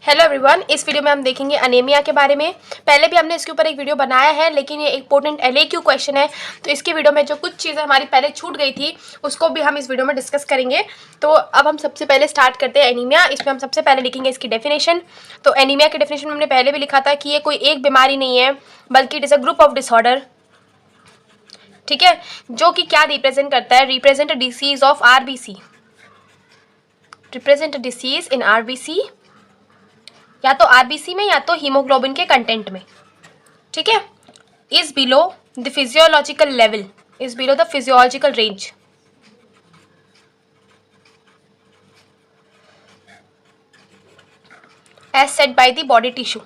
Hello everyone, इस video में हम देखेंगे अनीमिया के बारे में। पहले भी हमने इसके ऊपर एक वीडियो बनाया है, लेकिन ये इंपॉर्टेंट LAQ क्वेश्चन है, तो इसकी वीडियो में जो कुछ चीज़ें हमारी पहले छूट गई थी उसको भी हम इस वीडियो में डिस्कस करेंगे। तो अब हम सबसे पहले स्टार्ट करते हैं एनीमिया। इसमें हम सबसे पहले लिखेंगे इसकी डेफिनेशन। तो एनीमिया की डेफिनेशन में हमने पहले भी लिखा था कि ये कोई एक बीमारी नहीं है, बल्कि it is a group of disorder. ठीक है, जो कि क्या रिप्रेजेंट करता है, represent a disease of RBC, represent a disease in RBC, या तो RBC में या तो हीमोग्लोबिन के कंटेंट में। ठीक है, is below the physiological level, is below the physiological range, as set by the body tissue.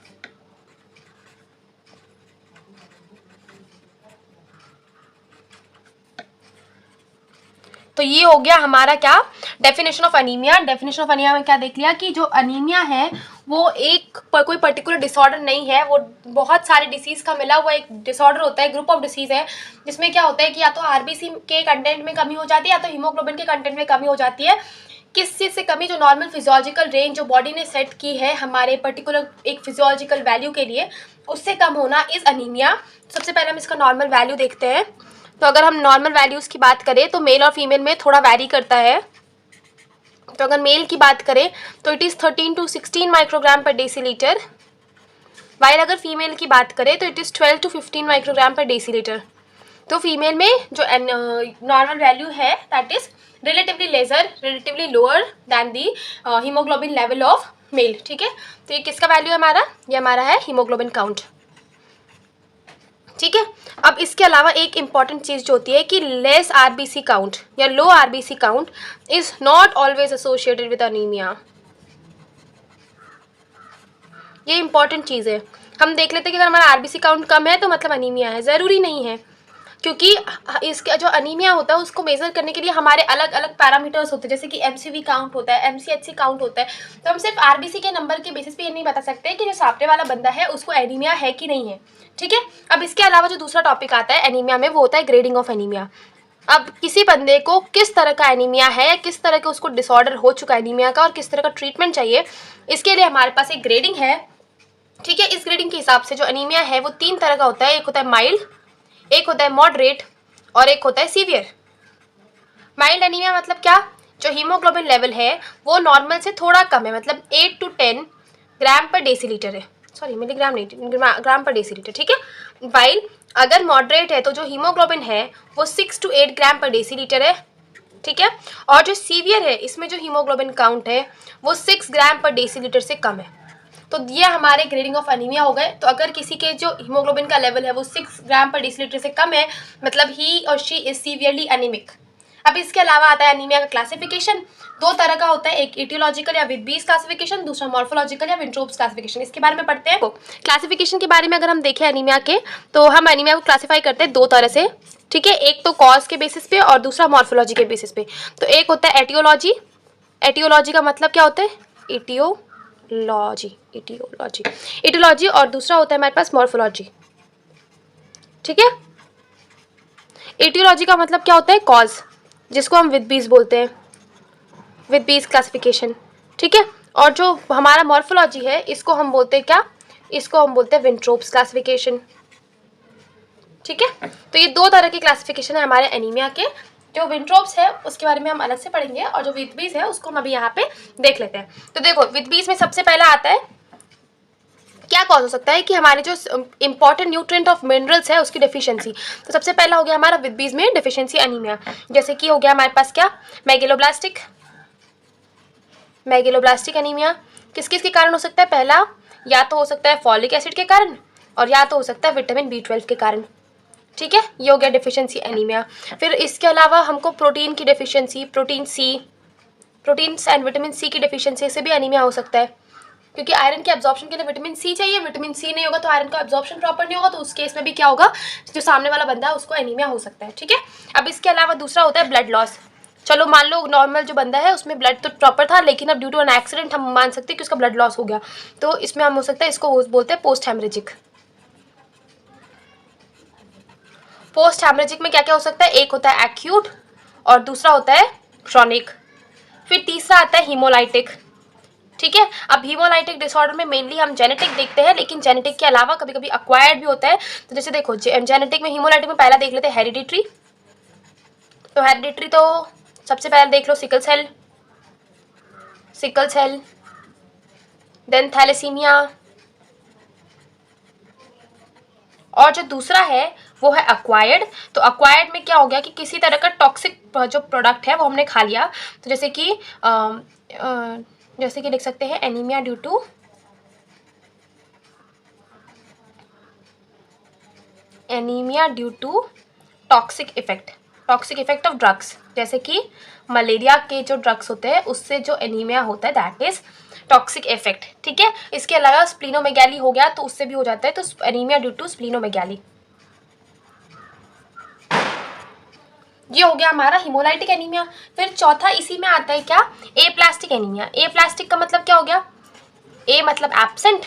तो ये हो गया हमारा क्या, definition of anaemia. Definition of anaemia में क्या देख लिया कि जो अनीमिया है वो एक कोई पर्टिकुलर डिसऑर्डर नहीं है, वो बहुत सारे डिसीज का मिला हुआ एक डिसऑर्डर होता है, ग्रुप ऑफ डिसीज है, जिसमें क्या होता है कि या तो RBC के कंटेंट में कमी हो जाती है या तो हीमोग्लोबिन के कंटेंट में कमी हो जाती है। किस चीज़ से कमी, जो नॉर्मल फिजियोलॉजिकल रेंज जो बॉडी ने सेट की है हमारे पर्टिकुलर एक फिजियोलॉजिकल वैल्यू के लिए, उससे कम होना इज अनीमिया। सबसे पहले हम इसका नॉर्मल वैल्यू देखते हैं। तो अगर हम नॉर्मल वैल्यूज़ की बात करें तो मेल और फीमेल में थोड़ा वैरी करता है। तो अगर मेल की बात करें तो इट इज़ 13 to 16 माइक्रोग्राम पर डेसीलीटर, वाइल अगर फीमेल की बात करें तो इट इज़ 12 to 15 माइक्रोग्राम पर डेसीलीटर। तो फीमेल में जो नॉर्मल वैल्यू है that is relatively lower than the haemoglobin level of male. ठीक है, तो ये किसका वैल्यू है हमारा, ये हमारा है हीमोग्लोबिन काउंट। ठीक है, अब इसके अलावा एक इम्पॉर्टेंट चीज़ जो होती है कि लेस RBC काउंट या लो RBC count is not always associated with anaemia. ये इंपॉर्टेंट चीज़ है। हम देख लेते हैं कि अगर हमारा RBC काउंट कम है तो मतलब अनीमिया है, ज़रूरी नहीं है, क्योंकि इसका जो अनीमिया होता है उसको मेज़र करने के लिए हमारे अलग अलग पैरामीटर्स होते हैं, जैसे कि MCV काउंट होता है, MCHC काउंट होता है। तो हम सिर्फ RBC के नंबर के बेसिस पे ये नहीं बता सकते कि जो सामने वाला बंदा है उसको एनीमिया है कि नहीं है। ठीक है, अब इसके अलावा जो दूसरा टॉपिक आता है एनीमिया में, वो होता है ग्रेडिंग ऑफ एनीमिया। अब किसी बंदे को किस तरह का एनीमिया है या किस तरह का उसको डिसऑर्डर हो चुका है एनीमिया का और किस तरह का ट्रीटमेंट चाहिए, इसके लिए हमारे पास एक ग्रेडिंग है। ठीक है, इस ग्रेडिंग के हिसाब से जो एनीमिया है वो 3 तरह का होता है। एक होता है माइल्ड, एक होता है मॉडरेट और एक होता है सीवियर। माइल्ड एनीमिया मतलब क्या, जो हीमोग्लोबिन लेवल है वो नॉर्मल से थोड़ा कम है, मतलब 8 to 10 ग्राम पर डेसीलीटर है, सॉरी मिलीग्राम नहीं, ग्राम पर डेसीलीटर। ठीक है, वाइल अगर मॉडरेट है तो जो हीमोग्लोबिन है वो 6 to 8 ग्राम पर डेसीलीटर है। ठीक है, और जो सीवियर है इसमें जो हीमोग्लोबिन काउंट है वो 6 ग्राम पर डेसीलीटर से कम है। तो ये हमारे ग्रेडिंग ऑफ अनीमिया हो गए। तो अगर किसी के जो हीमोग्लोबिन का लेवल है वो 6 ग्राम पर डेसीलीटर से कम है, मतलब ही और शी इज सीवियरली एनीमिक। अब इसके अलावा आता है अनीमिया का क्लासिफिकेशन। 2 तरह का होता है, एक इटियोलॉजिकल या विद-बीज क्लासिफिकेशन, दूसरा मॉर्फोलॉजिकल या विंट्रोप्स क्लासिफिकेशन। इसके बारे में पढ़ते हैं। क्लासिफिकेशन के बारे में अगर हम देखें अनीमिया के, तो हम अनीमिया को क्लासीफाई करते हैं 2 तरह से। ठीक है, एक तो कॉज के बेसिस पे और दूसरा मॉर्फोलॉजी के बेसिस पे। तो एक होता है एटियोलॉजी। एटियोलॉजी का मतलब क्या होता है, इटियोलॉजी, और दूसरा होता है हमारे पास मॉर्फोलॉजी। ठीक है, एटियोलॉजी का मतलब क्या होता है, कॉज, जिसको हम विद बीज बोलते हैं, विद बीज क्लासिफिकेशन। ठीक है, और जो हमारा मॉर्फोलॉजी है इसको हम बोलते हैं क्या, इसको हम बोलते हैं विंट्रोप्स क्लासिफिकेशन। ठीक है, तो ये 2 तरह की क्लासिफिकेशन है हमारे एनीमिया के। जो विंट्रोप्स है उसके बारे में हम अलग से पढ़ेंगे और जो विद बीज है उसको हम अभी यहाँ पे देख लेते हैं। तो देखो, विद बीज में सबसे पहला आता है, क्या कॉज हो सकता है कि हमारे जो इंपॉर्टेंट न्यूट्रिएंट ऑफ मिनरल्स है उसकी डेफिशिएंसी। तो सबसे पहला हो गया हमारा विद बीज में डेफिशिएंसी अनीमिया, जैसे कि हो गया हमारे पास क्या, मैगेलोब्लास्टिक अनीमिया। किस किस के कारण हो सकता है, पहला या तो हो सकता है फॉलिक एसिड के कारण और या तो हो सकता है विटामिन B12 के कारण। ठीक है, ये हो गया डेफिशिएंसी अनीमिया। फिर इसके अलावा हमको प्रोटीन की deficiency, protein and vitamin C की डेफिशिएंसी से भी अनीमिया हो सकता है, क्योंकि आयरन के एब्जॉर्प्शन के लिए विटामिन C चाहिए। विटामिन C नहीं होगा तो आयरन का एब्जॉर्प्शन प्रॉपर नहीं होगा, तो उस केस में भी क्या होगा, जो सामने वाला बंदा है उसको एनीमिया हो सकता है। ठीक है, अब इसके अलावा दूसरा होता है ब्लड लॉस। चलो मान लो नॉर्मल जो बंदा है उसमें ब्लड तो प्रॉपर था, लेकिन अब ड्यू टू एन एक्सीडेंट हम मान सकते हैं कि उसका ब्लड लॉस हो गया, तो इसमें हम हो सकता है, इसको बोलते हैं पोस्ट हेमरेजिक। पोस्ट हेमरेजिक में क्या क्या हो सकता है, एक होता है एक्यूट और दूसरा होता है क्रॉनिक। फिर तीसरा आता है हीमोलाइटिक। ठीक है। अब हीमोलाइटिक डिसऑर्डर में मेनली हम जेनेटिक देखते हैं, लेकिन जेनेटिक के अलावा कभी कभी अक्वायर्ड भी होता है। तो जैसे देखो जेनेटिक में हीमोलाइटिक में पहला देख लेते हैं हेरिडिटरी। तो हेरिडिटरी तो सबसे पहले देख लो सिकल सेल, देन थैलेसीमिया, और जो दूसरा है वो है अक्वायर्ड। तो अक्वायर्ड में क्या हो गया कि किसी तरह का टॉक्सिक जो प्रोडक्ट है वो हमने खा लिया। तो जैसे कि लिख सकते हैं anaemia due to toxic effect of drugs. जैसे कि मलेरिया के जो ड्रग्स होते हैं उससे जो एनीमिया होता है दैट इज टॉक्सिक इफेक्ट। ठीक है। इसके अलावा स्प्लीनोमेगैली हो गया तो उससे भी हो जाता है, तो एनीमिया ड्यू टू स्प्लीनोमेगैली। ये हो गया हमारा हिमोलाइटिक एनीमिया। फिर चौथा इसी में आता है क्या, एप्लास्टिक एनीमिया। एप्लास्टिक का मतलब क्या हो गया, ए मतलब एब्सेंट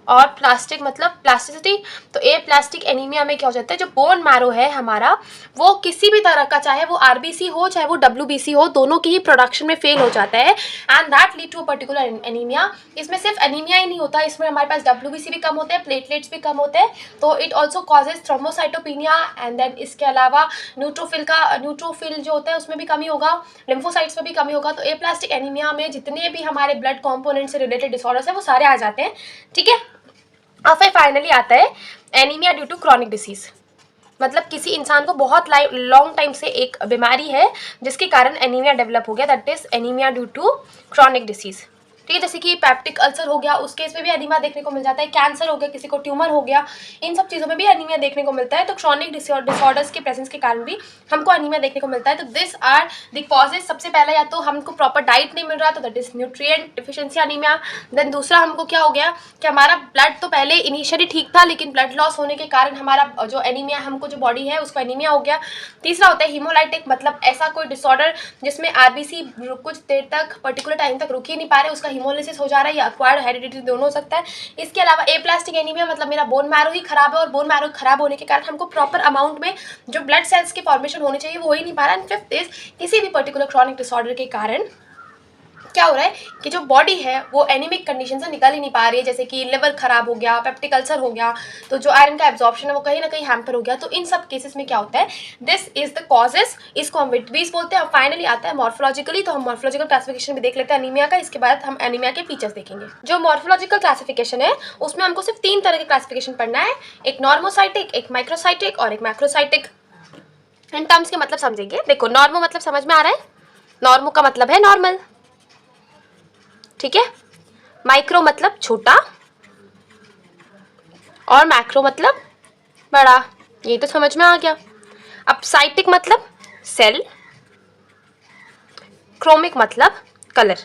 और प्लास्टिक मतलब प्लास्टिसिटी। तो ए प्लास्टिक एनीमिया में क्या हो जाता है, जो बोन मैरो है हमारा वो किसी भी तरह का, चाहे वो आरबीसी हो चाहे वो डब्ल्यूबीसी हो, दोनों की ही प्रोडक्शन में फेल हो जाता है and that lead to a particular anaemia. इसमें सिर्फ एनीमिया ही नहीं होता, इसमें हमारे पास डब्ल्यूबीसी भी कम होते हैं, प्लेटलेट्स भी कम होते हैं। तो it also causes thrombocytopenia and then इसके अलावा न्यूट्रोफिल जो होता है उसमें भी कमी होगा, लिम्फोसाइट्स में भी कमी होगा। तो ए प्लास्टिक एनीमिया में जितने भी हमारे ब्लड कॉम्पोनेंट से रिलेटेड डिसऑर्डर्स है वो सारे आ जाते हैं। ठीक है। और फिर फाइनली आता है anaemia due to chronic disease. मतलब किसी इंसान को बहुत लॉन्ग टाइम से एक बीमारी है जिसके कारण एनीमिया डेवलप हो गया, that is anaemia due to chronic disease. ठीक है। जैसे कि पैप्टिक अल्सर हो गया, उस केस में भी एनीमिया देखने को मिल जाता है। कैंसर हो गया, किसी को ट्यूमर हो गया, इन सब चीज़ों में भी एनीमिया देखने को मिलता है। तो क्रॉनिक डिसऑर्डर्स के प्रेजेंस के कारण भी हमको एनीमिया देखने को मिलता है। तो दिस आर द कॉजेज। सबसे पहला या तो हमको प्रॉपर डाइट नहीं मिल रहा तो that is nutrient deficiency anaemia. Then दूसरा हमको क्या हो गया कि हमारा ब्लड तो पहले इनिशियली ठीक था लेकिन ब्लड लॉस होने के कारण हमारा जो एनीमिया हमको जो बॉडी है उसको एनीमिया हो गया। तीसरा होता है हीमोलाइटिक, मतलब ऐसा कोई डिसऑर्डर जिसमें आरबीसी कुछ देर तक पर्टिकुलर टाइम तक रुक ही नहीं पा रहे, उसका हीमोलिसिस हो जा रहा है, या अक्वायर्ड हेरिडिटरी दोनों हो सकता है। इसके अलावा एप्लास्टिक एनीमिया मतलब मेरा बोन मैरो ही खराब है और बोन मैरो खराब होने के कारण हमको प्रॉपर अमाउंट में जो ब्लड सेल्स की फॉर्मेशन होनी चाहिए वो हो ही नहीं पा रहा है। फिफ्थ इज किसी भी पर्टिकुलर क्रॉनिक डिसऑर्डर के कारण क्या हो रहा है कि जो बॉडी है वो एनीमिक कंडीशन से निकल ही नहीं पा रही है, जैसे कि लिवर खराब हो गया, पेप्टिक अल्सर हो गया, तो जो आयरन का एब्जॉर्प्शन है वो कहीं ना कहीं हैम्पर हो गया। तो इन सब केसेस में क्या होता है, दिस इज द कॉजेस, इसको हम विटवीज बोलते हैं। और फाइनली आता है मॉर्फोलॉजिकली, तो हम मॉर्फोलॉजिकल क्लासिफिकेशन भी देख लेते हैं एनीमिया का। इसके बाद हम एनीमिया के फीचर्स देखेंगे। जो मॉर्फोलॉजिकल क्लासिफिकेशन है उसमें हमको सिर्फ 3 तरह के क्लासिफिकेशन पढ़ना है, एक नॉर्मोसाइटिक, एक माइक्रोसाइटिक और एक मैक्रोसाइटिक। इन टर्म्स के मतलब समझेंगे। देखो नॉर्मो मतलब समझ में आ रहा है, नॉर्मो का मतलब है नॉर्मल, ठीक है। माइक्रो मतलब छोटा और मैक्रो मतलब बड़ा, ये तो समझ में आ गया। अब साइटिक मतलब सेल, क्रोमिक मतलब कलर।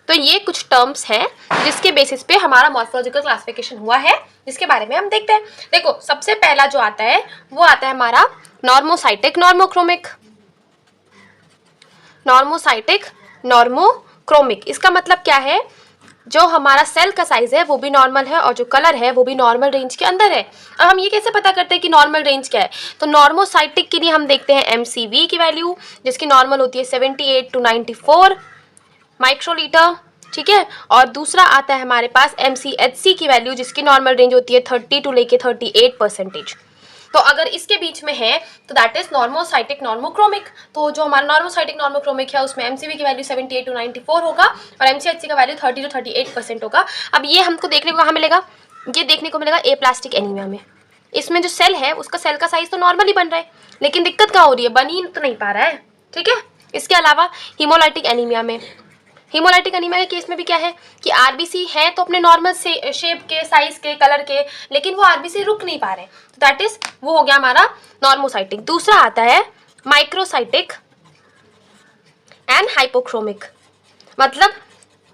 तो ये कुछ टर्म्स हैं जिसके बेसिस पे हमारा मॉर्फोलॉजिकल क्लासिफिकेशन हुआ है, जिसके बारे में हम देखते हैं। देखो सबसे पहला जो आता है वो आता है हमारा नॉर्मोसाइटिक, नॉर्मोक्रोमिक। नॉर्मोसाइटिक, नॉर्मोक्रोमिक, इसका मतलब क्या है, जो हमारा सेल का साइज है वो भी नॉर्मल है और जो कलर है वो भी नॉर्मल रेंज के अंदर है। अब हम ये कैसे पता करते हैं कि नॉर्मल रेंज क्या है, तो नॉर्मोसाइटिक के लिए हम देखते हैं MCV की वैल्यू, जिसकी नॉर्मल होती है 78 to 94 माइक्रोलीटर, ठीक है। और दूसरा आता है हमारे पास MCHC की वैल्यू, जिसकी नॉर्मल रेंज होती है 30 to लेके 38%। तो अगर इसके बीच में है तो दैट इज नॉर्मोसाइटिक, नॉर्मोक्रोमिक। तो जो हमारा नॉर्मोसाइटिक, नॉर्मोक्रोमिक है उसमें MCV की वैल्यू 78 to 94 होगा और MCHC का वैल्यू 30 to 38% होगा। अब ये हमको देखने को कहाँ मिलेगा, ये देखने को मिलेगा एप्लास्टिक एनीमिया में। इसमें जो सेल है उसका सेल का साइज तो नॉर्मली बन रहा है, लेकिन दिक्कत कहाँ हो रही है, बनी तो नहीं पा रहा है, ठीक है। इसके अलावा हीमोलाइटिक एनीमिया में, हीमोलाइटिक एनीमिया के केस में भी क्या है कि आरबीसी है तो अपने नॉर्मल से शेप के, साइज के, कलर के, लेकिन वो आरबीसी रुक नहीं पा रहे, तो दैट इज वो हो गया हमारा नॉर्मोसाइटिक। दूसरा आता है माइक्रोसाइटिक एंड हाइपोक्रोमिक, मतलब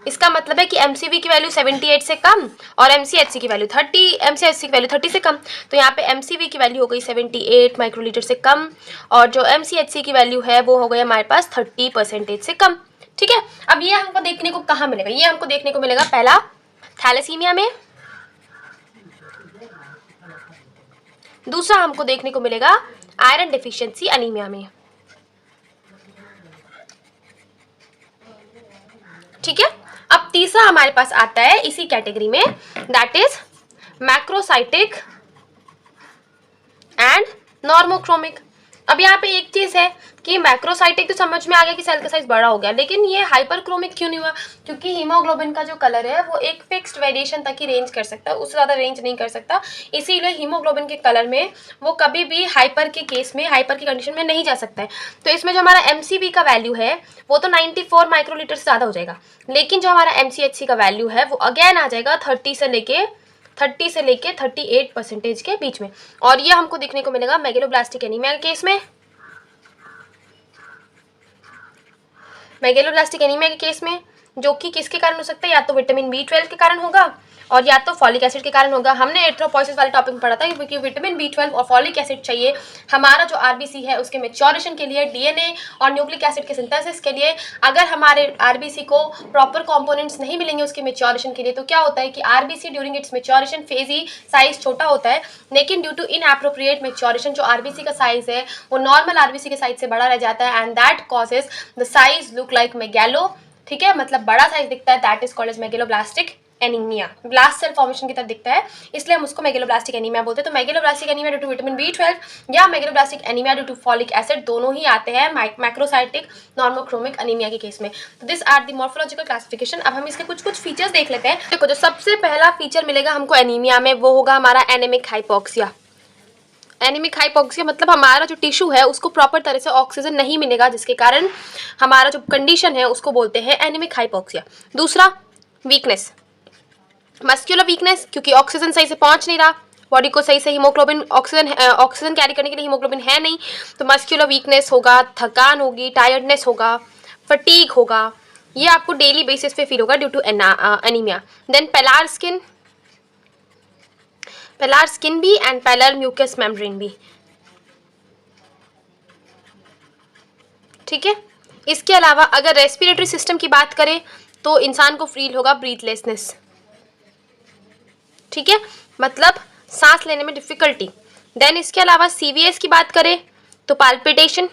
इसका मतलब है कि MCV की वैल्यू 78 से कम और MCHC की वैल्यू 30 से कम। तो यहाँ पे MCV की वैल्यू हो गई 78 माइक्रोलीटर से कम और जो MCHC की वैल्यू है वो हो गई हमारे पास 30% से कम, ठीक है। अब ये हमको देखने को कहाँ मिलेगा, ये हमको देखने को मिलेगा पहला थैलेसीमिया में, दूसरा हमको देखने को मिलेगा आयरन डेफिशिएंसी एनीमिया में, ठीक है। अब तीसरा हमारे पास आता है इसी कैटेगरी में, that is macrocytic and normochromic. अब यहाँ पे एक चीज़ है कि मैक्रोसाइटिक तो समझ में आ गया कि सेल का साइज बड़ा हो गया, लेकिन ये हाइपरक्रोमिक क्यों नहीं हुआ? क्योंकि हीमोग्लोबिन का जो कलर है वो एक फिक्स्ड वेरिएशन तक ही रेंज कर सकता है, उससे ज़्यादा रेंज नहीं कर सकता। इसीलिए हीमोग्लोबिन के कलर में वो कभी भी हाइपर के केस में, हाइपर की कंडीशन में नहीं जा सकता है। तो इसमें जो हमारा MCV का वैल्यू है वो तो 94 माइक्रोलीटर से ज़्यादा हो जाएगा, लेकिन जो हमारा MCHC का वैल्यू है वो अगेन आ जाएगा 30 से लेके 38% के बीच में। और ये हमको देखने को मिलेगा मेगेलोब्लास्टिक एनीमिया के केस में। मेगेलोब्लास्टिक एनीमिया के केस में जो कि किसके कारण हो सकता है? या तो विटामिन B12 के कारण होगा और या तो फॉलिक एसिड के कारण होगा। हमने एरिथ्रोपोइसिस वाले टॉपिक में पढ़ा था क्योंकि विटामिन B12 और फॉलिक एसिड चाहिए हमारा जो RBC है उसके मैच्योरेशन के लिए, DNA और न्यूक्लिक एसिड के सिंथेसिस के लिए। अगर हमारे RBC को प्रॉपर कंपोनेंट्स नहीं मिलेंगे उसके मैच्योरेशन के लिए, तो क्या होता है कि RBC during its maturation phase ही साइज छोटा होता है, लेकिन ड्यू टू इनएप्रोप्रिएट मैच्योरेशन जो RBC का साइज है वो नॉर्मल RBC के साइज से बड़ा रह जाता है, and that causes the size look like megalo. ठीक है, मतलब बड़ा साइज दिखता है, that is called as megaloblastic anaemia. Blast cell formation की तरफ दिखता है, इसलिए हम उसको मेगेलोब्लास्टिक एनीमिया बोलते हैं। तो megaloblastic anaemia due to vitamin B12 या megaloblastic anaemia due to folic acid दोनों ही आते हैं मैक्रोसाइटिक नॉर्मोक्रोमिक एनीमिया के केस में। तो this are the morphological classification. अब हम इसके कुछ फीचर्स देख लेते हैं। देखो, जो सबसे पहला फीचर मिलेगा हमको एनीमिया में वो होगा हमारा एनेमिक हाइपोक्सिया। एनीमिक हाइपोक्सिया मतलब हमारा जो टिश्यू है उसको प्रॉपर तरह से ऑक्सीजन नहीं मिलेगा, जिसके कारण हमारा जो कंडीशन है उसको बोलते हैं एनीमिक हाइपोक्सिया। दूसरा, वीकनेस, मस्क्यूलर वीकनेस, क्योंकि ऑक्सीजन सही से पहुंच नहीं रहा बॉडी को, सही से हीमोग्लोबिन ऑक्सीजन कैरी करने के लिए हीमोग्लोबिन है नहीं, तो मस्क्यूलर वीकनेस होगा, थकान होगी, टायर्डनेस होगा, फटीग होगा, ये आपको डेली बेसिस पे फील होगा due to anaemia. Then paler skin भी एंड पेलर म्यूकस मेम्ब्रेन भी। ठीक है, इसके अलावा अगर रेस्पिरेटरी सिस्टम की बात करें तो इंसान को फील होगा ब्रीथलेसनेस। ठीक है, मतलब सांस लेने में डिफिकल्टी। देन इसके अलावा CVS की बात करें तो पाल्पिटेशन,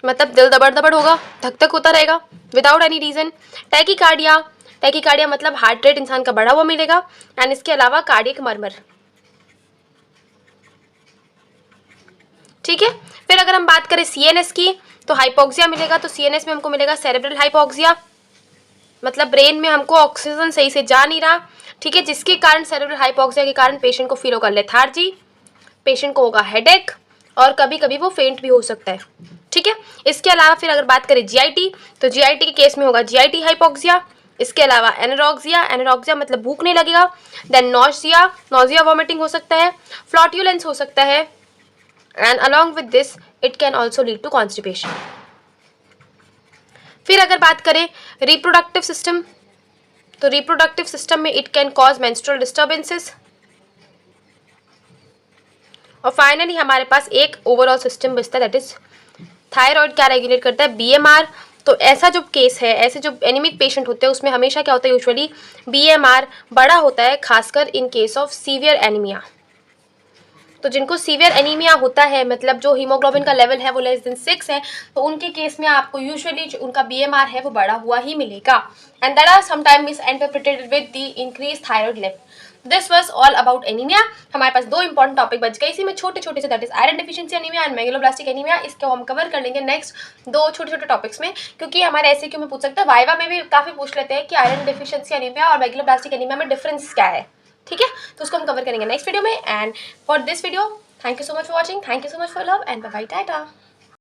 मतलब दिल दबड़ दबड़ होगा, धक धक होता रहेगा विदाउट एनी रीजन। टैकीकार्डिया मतलब हार्ट रेट इंसान का बढ़ा हुआ मिलेगा, एंड इसके अलावा कार्डियक मर्मर। ठीक है, फिर अगर हम बात करें CNS की तो हाइपोक्सिया मिलेगा, तो CNS में हमको मिलेगा सेरेब्रल हाइपोक्सिया, मतलब ब्रेन में हमको ऑक्सीजन सही से जा नहीं रहा। ठीक है, जिसके कारण सेरेब्रल हाइपोक्सिया के कारण पेशेंट को फील होगा लेथार्जी, पेशेंट को होगा हेडेक और कभी कभी वो फेंट भी हो सकता है। ठीक है, इसके अलावा फिर अगर बात करें GIT तो GIT के केस में होगा GIT हाइपोक्सिया। इसके अलावा एनोरेक्सिया मतलब भूख नहीं लगेगा। देन नोजिया वॉमिटिंग हो सकता है, फ्लॉट्यूलेंस हो सकता है, and along with this it can also lead to constipation. फिर अगर बात करें रिप्रोडक्टिव सिस्टम तो रिप्रोडक्टिव सिस्टम में it can cause menstrual disturbances. और फाइनली हमारे पास एक ओवरऑल सिस्टम बचता है, दैट इज थायराइड। क्या रेगुलेट करता है? BMR। तो ऐसा जो केस है, ऐसे जो एनीमिक पेशेंट होते हैं उसमें हमेशा क्या होता है, यूजुअली BMR बड़ा होता है, खासकर in case of severe anaemia. तो जिनको सीवियर एनीमिया होता है, मतलब जो हीमोग्लोबिन का लेवल है वो <6 है, तो उनके केस में आपको यूजुअली जो उनका BMR है वो बढ़ा हुआ ही मिलेगा, and that are sometime misinterpreted with the increase thyroid level. This was all about anaemia. हमारे पास 2 इंपॉर्टेंट टॉपिक बच गए, इसी में छोटे छोटे से, that is iron deficiency anaemia and megaloblastic anaemia. इसको हम कवर कर लेंगे नेक्स्ट 2 छोटे छोटे टॉपिक्स में, क्योंकि हमारे SAQ में पूछ सकते हैं, वाइवा में भी काफी पूछ लेते हैं कि आयरन डिफिशिएंसी एनीमिया और मेगेलोब्लास्टिक एनीमिया में डिफरेंस क्या है। ठीक है, तो उसको हम कवर करेंगे नेक्स्ट वीडियो में। And for this video, thank you so much for watching, thank you so much for love, and bye bye, tata.